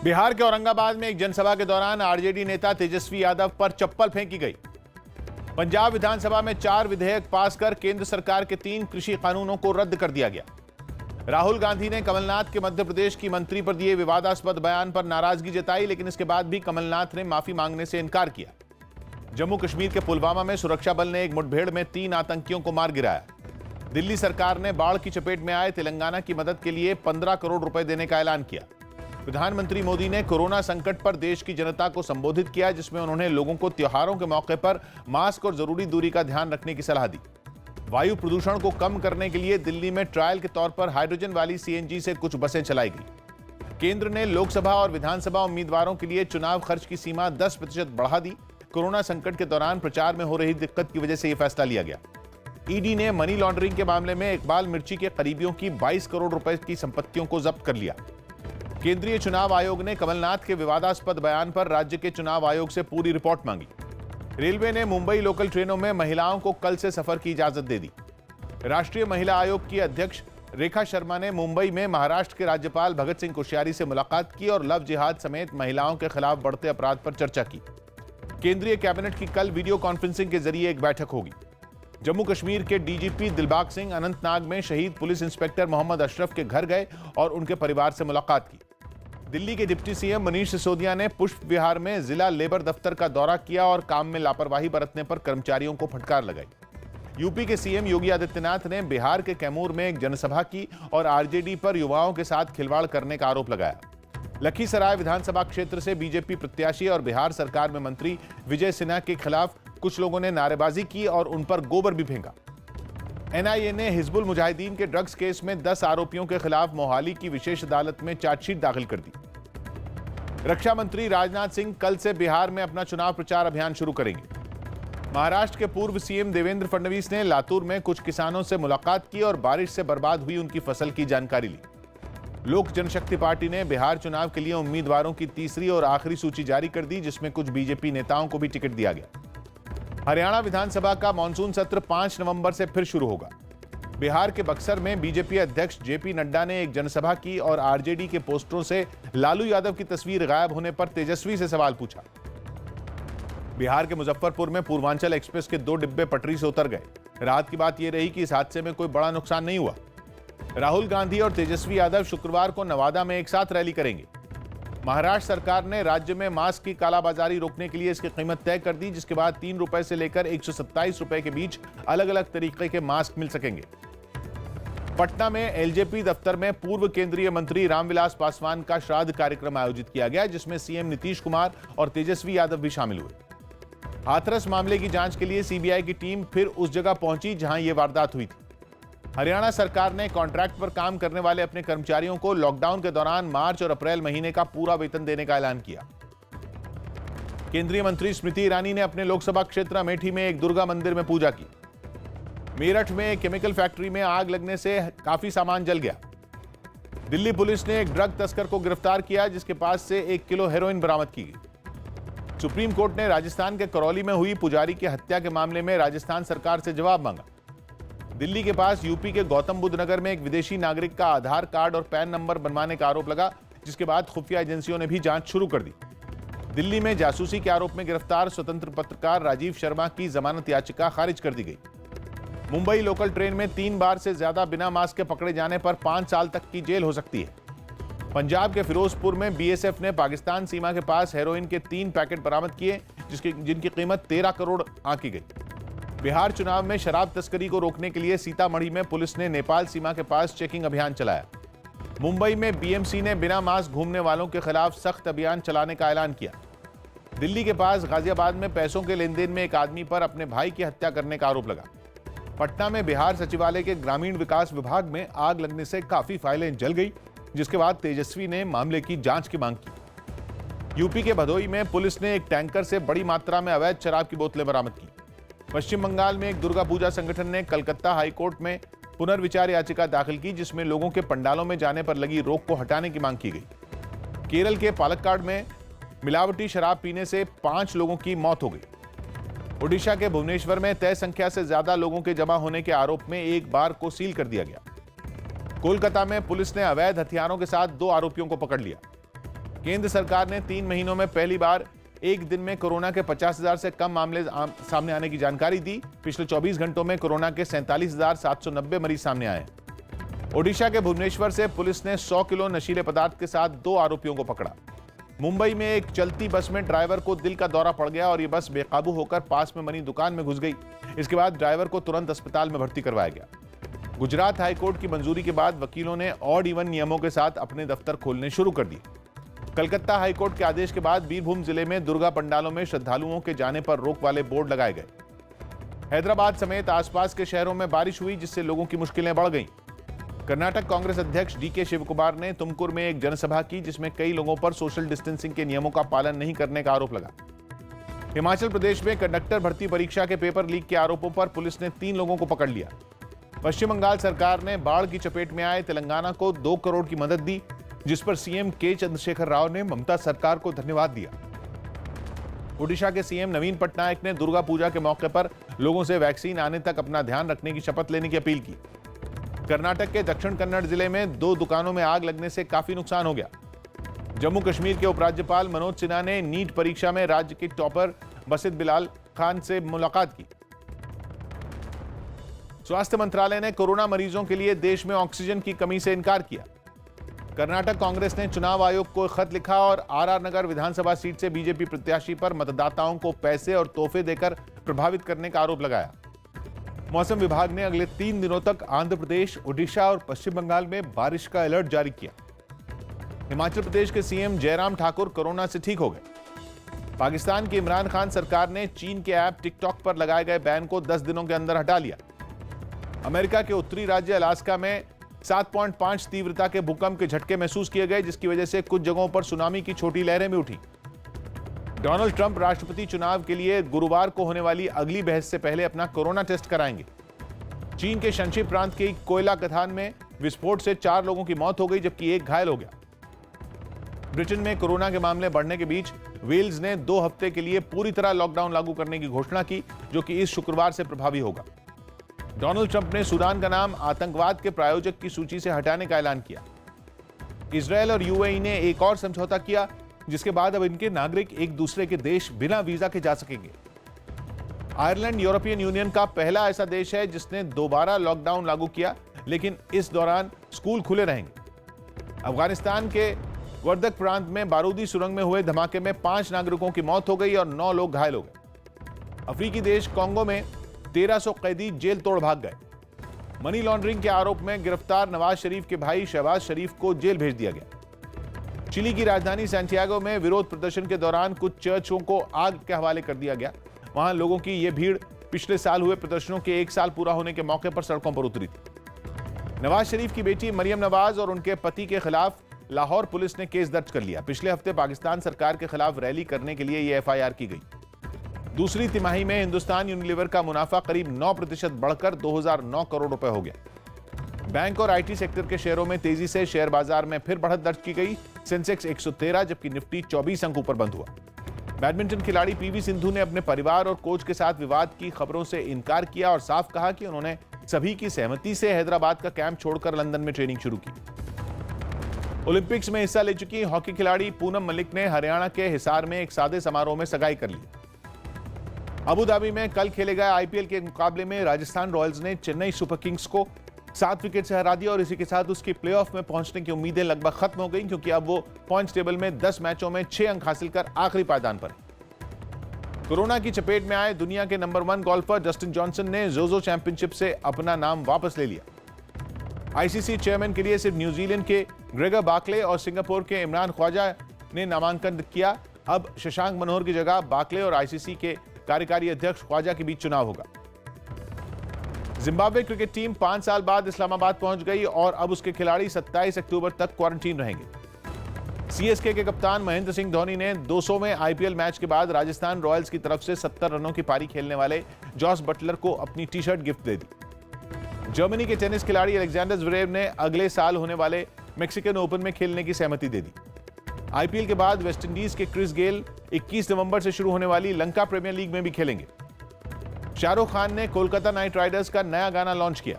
बिहार के औरंगाबाद में एक जनसभा के दौरान आरजेडी नेता तेजस्वी यादव पर चप्पल फेंकी गई। पंजाब विधानसभा में 4 विधेयक पास कर केंद्र सरकार के 3 कृषि कानूनों को रद्द कर दिया गया। राहुल गांधी ने कमलनाथ के मध्य प्रदेश की मंत्री पर दिए विवादास्पद बयान पर नाराजगी जताई, लेकिन इसके बाद भी कमलनाथ ने माफी मांगने से इनकार किया। जम्मू कश्मीर के पुलवामा में सुरक्षा बल ने एक मुठभेड़ में 3 आतंकियों को मार गिराया। दिल्ली सरकार ने बाढ़ की चपेट में आए तेलंगाना की मदद के लिए 15 करोड़ रुपए देने का ऐलान किया। प्रधानमंत्री मोदी ने कोरोना संकट पर देश की जनता को संबोधित किया, जिसमें उन्होंने लोगों को त्योहारों के मौके पर मास्क और जरूरी दूरी का ध्यान रखने की सलाह दी। वायु प्रदूषण को कम करने के लिए दिल्ली में ट्रायल के तौर पर हाइड्रोजन वाली सीएनजी से कुछ बसें चलाई गई। केंद्र ने लोकसभा और विधानसभा उम्मीदवारों के लिए चुनाव खर्च की सीमा 10% बढ़ा दी। कोरोना संकट के दौरान प्रचार में हो रही दिक्कत की वजह से यह फैसला लिया गया। ईडी ने मनी लॉन्ड्रिंग के मामले में इकबाल मिर्ची के करीबियों की 22 करोड़ रुपए की संपत्तियों को जब्त कर लिया। केंद्रीय चुनाव आयोग ने कमलनाथ के विवादास्पद बयान पर राज्य के चुनाव आयोग से पूरी रिपोर्ट मांगी। रेलवे ने मुंबई लोकल ट्रेनों में महिलाओं को कल से सफर की इजाजत दे दी। राष्ट्रीय महिला आयोग की अध्यक्ष रेखा शर्मा ने मुंबई में महाराष्ट्र के राज्यपाल भगत सिंह कोश्यारी से मुलाकात की और लव जिहाद समेत महिलाओं के खिलाफ बढ़ते अपराध पर चर्चा की। केंद्रीय कैबिनेट की कल वीडियो कॉन्फ्रेंसिंग के जरिए एक बैठक होगी। जम्मू कश्मीर के डीजीपी दिलबाग सिंह अनंतनाग में शहीद पुलिस इंस्पेक्टर मोहम्मद अशरफ के घर गए और उनके परिवार से मुलाकात की। दिल्ली के डिप्टी सीएम मनीष सिसोदिया ने पुष्प विहार में जिला लेबर दफ्तर का दौरा किया और काम में लापरवाही बरतने पर कर्मचारियों को फटकार लगाई। यूपी के सीएम योगी आदित्यनाथ ने बिहार के कैमूर में एक जनसभा की और आरजेडी पर युवाओं के साथ खिलवाड़ करने का आरोप लगाया। लखीसराय विधानसभा क्षेत्र से बीजेपी प्रत्याशी और बिहार सरकार में मंत्री विजय सिन्हा के खिलाफ कुछ लोगों ने नारेबाजी की और उन पर गोबर भी फेंका। एनआईए ने हिजबुल मुजाहिदीन के ड्रग्स केस में 10 आरोपियों के खिलाफ मोहाली की विशेष अदालत में चार्जशीट दाखिल कर दी। रक्षा मंत्री राजनाथ सिंह कल से बिहार में अपना चुनाव प्रचार अभियान शुरू करेंगे। महाराष्ट्र के पूर्व सीएम देवेंद्र फडणवीस ने लातूर में कुछ किसानों से मुलाकात की और बारिश से बर्बाद हुई उनकी फसल की जानकारी ली। लोक जनशक्ति पार्टी ने बिहार चुनाव के लिए उम्मीदवारों की तीसरी और आखिरी सूची जारी कर दी, जिसमें कुछ बीजेपी नेताओं को भी टिकट दिया गया। हरियाणा विधानसभा का मानसून सत्र 5 नवंबर से फिर शुरू होगा। बिहार के बक्सर में बीजेपी अध्यक्ष जेपी नड्डा ने एक जनसभा की और आरजेडी के पोस्टरों से लालू यादव की तस्वीर गायब होने पर तेजस्वी से सवाल पूछा। बिहार के मुजफ्फरपुर में पूर्वांचल एक्सप्रेस के 2 डिब्बे पटरी से उतर गए। रात की बात यह रही कि इस हादसे में कोई बड़ा नुकसान नहीं हुआ। राहुल गांधी और तेजस्वी यादव शुक्रवार को नवादा में एक साथ रैली करेंगे। महाराष्ट्र सरकार ने राज्य में मास्क की कालाबाजारी रोकने के लिए इसकी कीमत तय कर दी, जिसके बाद 3 रुपए से लेकर 127 रुपए के बीच अलग अलग तरीके के मास्क मिल सकेंगे। पटना में एलजेपी दफ्तर में पूर्व केंद्रीय मंत्री रामविलास पासवान का श्राद्ध कार्यक्रम आयोजित किया गया, जिसमें सीएम नीतीश कुमार और तेजस्वी यादव भी शामिल हुए। हाथरस मामले की जांच के लिए सीबीआई की टीम फिर उस जगह पहुंची जहां यह वारदात हुई थी। हरियाणा सरकार ने कॉन्ट्रैक्ट पर काम करने वाले अपने कर्मचारियों को लॉकडाउन के दौरान मार्च और अप्रैल महीने का पूरा वेतन देने का ऐलान किया। केंद्रीय मंत्री स्मृति ईरानी ने अपने लोकसभा क्षेत्र अमेठी में एक दुर्गा मंदिर में पूजा की। मेरठ में एक केमिकल फैक्ट्री में आग लगने से काफी सामान जल गया। दिल्ली पुलिस ने एक ड्रग तस्कर को गिरफ्तार किया, जिसके पास से 1 किलो हेरोइन बरामद की गई। सुप्रीम कोर्ट ने राजस्थान के करौली में हुई पुजारी की हत्या के मामले में राजस्थान सरकार से जवाब मांगा। दिल्ली के पास यूपी के गौतम बुद्ध नगर में एक विदेशी नागरिक का आधार कार्ड और पैन नंबर बनवाने का आरोप लगा, जिसके बाद खुफिया एजेंसियों ने भी जांच शुरू कर दी। दिल्ली में जासूसी के आरोप में गिरफ्तार स्वतंत्र पत्रकार राजीव शर्मा की जमानत याचिका खारिज कर दी गई। मुंबई लोकल ट्रेन में 3 बार से ज्यादा बिना मास्क के पकड़े जाने पर 5 साल तक की जेल हो सकती है। पंजाब के फिरोजपुर में बीएसएफ ने पाकिस्तान सीमा के पास हेरोइन के 3 पैकेट बरामद किए, जिनकी कीमत 13 करोड़ आंकी गई। बिहार चुनाव में शराब तस्करी को रोकने के लिए सीतामढ़ी में पुलिस ने नेपाल सीमा के पास चेकिंग अभियान चलाया। मुंबई में बीएमसी ने बिना मास्क घूमने वालों के खिलाफ सख्त अभियान चलाने का ऐलान किया। दिल्ली के पास गाजियाबाद में पैसों के लेनदेन में एक आदमी पर अपने भाई की हत्या करने का आरोप लगा। पटना में बिहार सचिवालय के ग्रामीण विकास विभाग में आग लगने से काफी फाइलें जल गई, जिसके बाद तेजस्वी ने मामले की जांच की मांग की। यूपी के भदोई में पुलिस ने एक टैंकर से बड़ी मात्रा में अवैध शराब की बोतलें बरामद की। पश्चिम बंगाल में एक दुर्गा पूजा संगठन ने कलकत्ता हाईकोर्ट में पुनर्विचार याचिका दाखिल की, जिसमें लोगों के पंडालों में जाने पर लगी रोक को हटाने की मांग की गई। केरल के पालक्काड में मिलावटी शराब पीने से 5 लोगों की मौत हो गई। ओडिशा के भुवनेश्वर में तय संख्या से ज्यादा लोगों के जमा होने के आरोप में एक बार को सील कर दिया गया। कोलकाता में पुलिस ने अवैध हथियारों के साथ 2 आरोपियों को पकड़ लिया। केंद्र सरकार ने 3 महीनों में पहली बार एक दिन में कोरोना के 50,000 से कम मामले सामने आने की जानकारी दी। पिछले 24 घंटों में कोरोना के 47,790 मरीज सामने आए। ओडिशा के भुवनेश्वर से पुलिस ने 100 किलो नशीले पदार्थ के साथ 2 आरोपियों को पकड़ा। मुंबई में एक चलती बस में ड्राइवर को दिल का दौरा पड़ गया और यह बस बेकाबू होकर पास में बनी दुकान में घुस गई। इसके बाद ड्राइवर को तुरंत अस्पताल में भर्ती करवाया गया। गुजरात हाईकोर्ट की मंजूरी के बाद वकीलों ने ऑड इवन नियमों के साथ अपने दफ्तर खोलने शुरू कर दिए। कलकत्ता हाईकोर्ट के आदेश के बाद बीरभूम जिले में दुर्गा पंडालों में श्रद्धालुओं के जाने पर रोक वाले बोर्ड लगाए गए। हैदराबाद समेत आसपास के शहरों में बारिश हुई, जिससे लोगों की मुश्किलें बढ़ गईं। कर्नाटक कांग्रेस अध्यक्ष डीके शिवकुमार ने तुमकुर में एक जनसभा की, जिसमें कई लोगों पर सोशल डिस्टेंसिंग के नियमों का पालन नहीं करने का आरोप लगा। हिमाचल प्रदेश में कंडक्टर भर्ती परीक्षा के पेपर लीक के आरोपों पर पुलिस ने 3 लोगों को पकड़ लिया। पश्चिम बंगाल सरकार ने बाढ़ की चपेट में आए तेलंगाना को 2 करोड़ की मदद दी, जिस पर सीएम के चंद्रशेखर राव ने ममता सरकार को धन्यवाद दिया। ओडिशा के सीएम नवीन पटनायक ने दुर्गा पूजा के मौके पर लोगों से वैक्सीन आने तक अपना ध्यान रखने की शपथ लेने की अपील की। कर्नाटक के दक्षिण कन्नड़ जिले में 2 दुकानों में आग लगने से काफी नुकसान हो गया। जम्मू कश्मीर के उपराज्यपाल मनोज सिन्हा ने नीट परीक्षा में राज्य के टॉपर बसित बिलाल खान से मुलाकात की। स्वास्थ्य मंत्रालय ने कोरोना मरीजों के लिए देश में ऑक्सीजन की कमी से इनकार किया। कर्नाटक कांग्रेस ने चुनाव आयोग को खत लिखा और आरआर नगर विधानसभा सीट से बीजेपी प्रत्याशी पर मतदाताओं को पैसे और तोहफे देकर प्रभावित करने का आरोप लगाया। मौसम विभाग ने अगले 3 दिनों तक आंध्र प्रदेश, ओडिशा और पश्चिम बंगाल में बारिश का अलर्ट जारी किया। हिमाचल प्रदेश के सीएम जयराम ठाकुर कोरोना से ठीक हो गए। पाकिस्तान की इमरान खान सरकार ने चीन के ऐप टिकटॉक पर लगाए गए बैन को 10 दिनों के अंदर हटा लिया। अमेरिका के उत्तरी राज्य अलास्का में 7.5 तीव्रता के भूकंप के झटके महसूस किए गए, जिसकी वजह से कुछ जगहों पर सुनामी की छोटी लहरें भी उठी। डोनाल्ड ट्रंप राष्ट्रपति चुनाव के लिए गुरुवार को होने वाली अगली बहस से पहले अपना कोरोना टेस्ट कराएंगे। चीन के शंशी प्रांत के कोयला खदान में विस्फोट से 4 लोगों की मौत हो गई, जबकि 1 घायल हो गया। ब्रिटेन में कोरोना के मामले बढ़ने के बीच वेल्स ने 2 हफ्ते के लिए पूरी तरह लॉकडाउन लागू करने की घोषणा की, जो कि इस शुक्रवार से प्रभावी होगा। डोनाल्ड ट्रंप ने सूडान का नाम आतंकवाद के प्रायोजक की सूची से हटाने का ऐलान किया। इजरायल और यूएई ने एक और समझौता किया, जिसके बाद अब इनके नागरिक एक दूसरे के देश बिना वीजा के जा सकेंगे। आयरलैंड यूरोपियन यूनियन का पहला ऐसा देश है जिसने दोबारा लॉकडाउन लागू किया, लेकिन इस दौरान स्कूल खुले रहेंगे। अफगानिस्तान के वर्दक प्रांत में बारूदी सुरंग में हुए धमाके में 5 नागरिकों की मौत हो गई और 9 लोग घायल हो गए। अफ्रीकी देश कांगो में 1300 कैदी जेल तोड़ भाग गए। मनी लॉन्ड्रिंग के आरोप में गिरफ्तार नवाज शरीफ के भाई शहबाज शरीफ को जेल भेज दिया गया। चिली की राजधानी सैंटियागो में विरोध प्रदर्शन के दौरान कुछ चर्चों को आग के हवाले कर दिया गया। वहां लोगों की यह भीड़ पिछले साल हुए प्रदर्शनों के 1 साल पूरा होने के मौके पर सड़कों पर उतरी थी। नवाज शरीफ की बेटी मरियम नवाज और उनके पति के खिलाफ लाहौर पुलिस ने केस दर्ज कर लिया। पिछले हफ्ते पाकिस्तान सरकार के खिलाफ रैली करने के लिए यह एफआईआर की गई। दूसरी तिमाही में हिंदुस्तान यूनिलीवर का मुनाफा करीब 9% बढ़कर 2009 करोड़ रुपए हो गया। बैंक और आईटी सेक्टर के शेयरों में तेजी से शेयर बाजार में फिर बढ़त दर्ज की गई। सेंसेक्स 113 जबकि निफ्टी 24 अंक ऊपर बंद हुआ। बैडमिंटन खिलाड़ी पीवी सिंधु ने अपने परिवार और कोच के साथ विवाद की खबरों से इनकार किया और साफ कहा कि उन्होंने सभी की सहमति से हैदराबाद का कैंप छोड़कर लंदन में ट्रेनिंग शुरू की। ओलंपिक्स में हिस्सा ले चुकी हॉकी खिलाड़ी पूनम मलिक ने हरियाणा के हिसार में एक सादे समारोह में सगाई कर ली। अबू धाबी में कल खेले गए आईपीएल के मुकाबले में राजस्थान रॉयल्स ने चेन्नई सुपर किंग्स को 7 विकेट से हरा दिया और इसी के साथ उसकी प्लेऑफ में पहुंचने की उम्मीदें लगभग खत्म हो गई, क्योंकि अब वो पॉइंट्स टेबल में 10 मैचों में 6 अंक हासिल कर आखिरी पायदान पर है। कोरोना की चपेट में आए दुनिया के नंबर 1 गोल्फर जस्टिन जॉनसन ने जोजो चैंपियनशिप से अपना नाम वापस ले लिया। आईसीसी चेयरमैन के लिए सिर्फ न्यूजीलैंड के ग्रेगर बार्कले और सिंगापुर के इमरान ख्वाजा ने नामांकन किया। अब शशांक मनोहर की जगह बार्कले और आईसीसी के कार्यकारी अध्यक्ष ख्वाजा के बीच चुनाव होगा। जिम्बाब्वे क्रिकेट टीम 5 साल बाद इस्लामाबाद पहुंच गई और अब उसके खिलाड़ी 27 अक्टूबर तक क्वारंटीन रहेंगे। सीएसके के कप्तान महेंद्र सिंह धोनी ने 200वें आईपीएल मैच के बाद राजस्थान रॉयल्स की तरफ से 70 रनों की पारी खेलने वाले जॉस बटलर को अपनी टी-शर्ट गिफ्ट दे दी। जर्मनी के टेनिस खिलाड़ी अलेक्जेंडर ज़्वेरेव ने अगले साल होने वाले मैक्सिकन ओपन में खेलने की सहमति दे दी। आईपीएल के बाद वेस्टइंडीज के क्रिस गेल 21 नवंबर से शुरू होने वाली लंका प्रीमियर लीग में भी खेलेंगे। शाहरुख खान ने कोलकाता नाइट राइडर्स का नया गाना लॉन्च किया।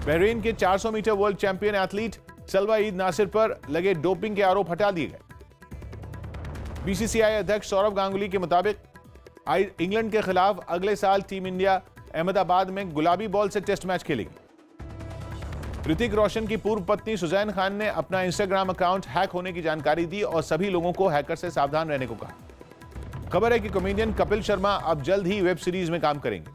बहरीन के 400 मीटर वर्ल्ड चैंपियन एथलीट सलवा ईद नासिर पर लगे डोपिंग के आरोप हटा दिए गए। बीसीसीआई अध्यक्ष सौरव गांगुली के मुताबिक इंग्लैंड के खिलाफ अगले साल टीम इंडिया अहमदाबाद में गुलाबी बॉल से टेस्ट मैच खेलेगी। ऋतिक रोशन की पूर्व पत्नी सुजैन खान ने अपना इंस्टाग्राम अकाउंट हैक होने की जानकारी दी और सभी लोगों को हैकर से सावधान रहने को कहा। खबर है कि कॉमेडियन कपिल शर्मा अब जल्द ही वेब सीरीज में काम करेंगे।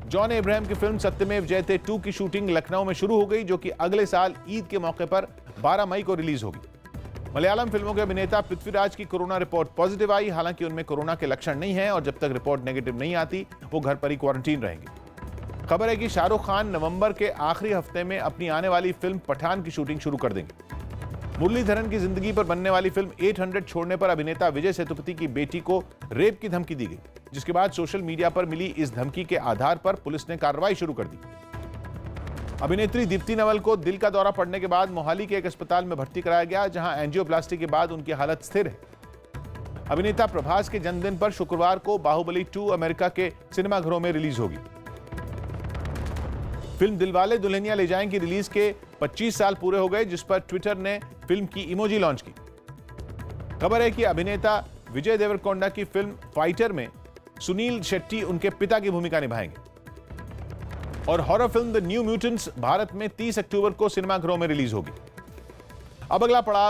जॉन अब्राहम की फिल्म सत्यमेव जयते 2 की शूटिंग लखनऊ में शुरू हो गई, जो कि अगले साल ईद के मौके पर 12 मई को रिलीज होगी। मलयालम फिल्मों के अभिनेता पृथ्वीराज की कोरोना रिपोर्ट पॉजिटिव आई। हालांकि उनमें कोरोना के लक्षण नहीं है और जब तक रिपोर्ट नेगेटिव नहीं आती वो घर पर ही क्वारंटीन रहेंगे। खबर है कि शाहरुख खान नवंबर के आखिरी हफ्ते में अपनी आने वाली फिल्म पठान की शूटिंग शुरू कर देंगे। मुरलीधरन की जिंदगी पर बनने वाली फिल्म 800 छोड़ने पर अभिनेता विजय सेतुपति की बेटी को रेप की धमकी दी गई, जिसके बाद सोशल मीडिया पर मिली इस धमकी के आधार पर पुलिस ने कार्रवाई शुरू कर दी। अभिनेत्री दीप्ति नवल को दिल का दौरा पड़ने के बाद मोहाली के एक अस्पताल में भर्ती कराया गया, जहां एंजियोप्लास्टी के बाद उनकी हालत स्थिर है। अभिनेता प्रभास के जन्मदिन पर शुक्रवार को बाहुबली 2 अमेरिका के सिनेमाघरों में रिलीज होगी। फिल्म दिलवाले दुल्हनिया ले जाएं की रिलीज के 25 साल पूरे हो गए, जिस पर ट्विटर ने फिल्म की इमोजी लॉन्च की। खबर है कि अभिनेता विजय देवरकोंडा की फिल्म फाइटर में सुनील शेट्टी उनके पिता की भूमिका निभाएंगे। और horror film the new mutants Bharat में 30 अक्टूबर को सिनेमाघरों में रिलीज होगी। अब अगला पड़ाव